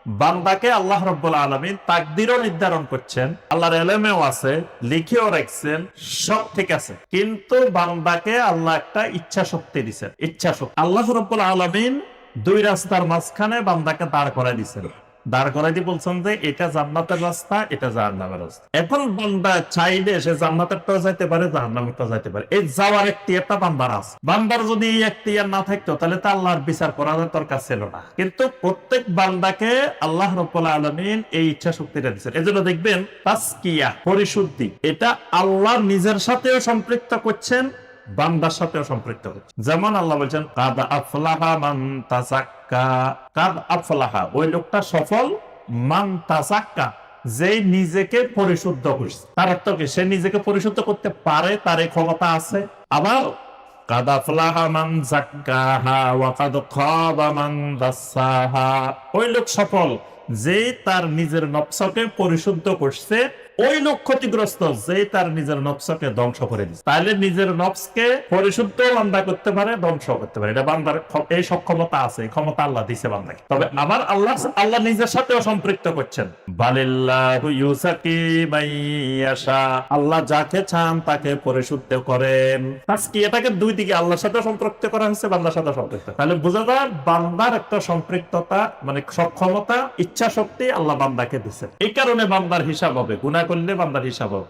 বান্দাকে আল্লাহ রাব্বুল আলামিন তাকদীরও নির্ধারণ করছেন, আল্লাহর ইলমেও আছে, লিখেও রাখছেন, সব ঠিক আছে, কিন্তু বান্দাকে আল্লাহ একটা ইচ্ছা শক্তি দিয়েছেন। ইচ্ছা শক্তি আল্লাহ রাব্বুল আলামিন দুই রাস্তার মাঝখানে বান্দাকে দাঁড় করাই দিয়েছেন। দাঁড় করাই দিয়ে বলছেন যে এটা জান্নাতের রাস্তা, এটা জাহান্নামের রাস্তা। এখন বান্দা চাইলে সে জান্নাতেরটাও যাইতে পারে, জাহান্নামেরটাও যাইতে পারে। এই যাওয়ার এখতিয়ারটা বান্দার আছে। বান্দার যদি এই এখতিয়ার না থাকতো তাহলে তো আল্লাহর বিচার করার দরকার ছিল না। কিন্তু প্রত্যেক বান্দাকে আল্লাহ রাব্বুল আলামিন এই ইচ্ছা শক্তিটা দিয়েছেন। এজন্য দেখবেন তাসকিয়া, পরিশুদ্ধি, এটা আল্লাহ নিজের সাথেও সম্পৃক্ত করছেন, বান্দার সাথেও সম্পৃক্ত হচ্ছে। যেমন আল্লাহ বলছেন কাদ আফলাহা মান তাযাক্কা, কাদ আফলাহা ওই লোকটা সফল, মান তাযাক্কা যে নিজেকে পরিশুদ্ধ করছে। তার অর্থ কি? সে নিজেকে পরিশুদ্ধ করতে পারে, তার এই ক্ষমতা আছে। আবার কাদ আফলাহা মান যাক্কাহা ওয়া কাদ খাবা মান দাসসাহা, ওই লোক সফল যে তার নিজের নফসকে পরিশুদ্ধ করছে, ওই লোক ক্ষতিগ্রস্ত যে তার নিজের নফসকে ধ্বংস করে দিচ্ছে। তাহলে নিজের নফসকে পরিশুদ্ধ বান্দা করতে পারে, ধ্বংস করতে পারে, এটা বান্দার এই সক্ষমতা আছে, এই ক্ষমতা আল্লাহ দিছে বান্দাকে। তবে আবার আল্লাহ নিজের সাথেও সম্পৃক্ত করছেন। বালিল্লাহু ইউসাকি মান ইয়াশা, আল্লাহ যাকে চান তাকে পরিশুদ্ধ করেন। আজকে এটাকে দুই দিকে আল্লাহর সাথে সম্পৃক্ত করা হয়েছে, বান্দার সাথে সম্পৃক্ত। তাহলে বোঝা যায় বান্দার একটা সম্পৃক্ততা, মানে সক্ষমতা, ইচ্ছা শক্তি আল্লাহ বান্দাকে দিচ্ছেন। এই কারণে বান্দার হিসাব হবে, গুনাহ করলে বান্দার হিসাব হবে।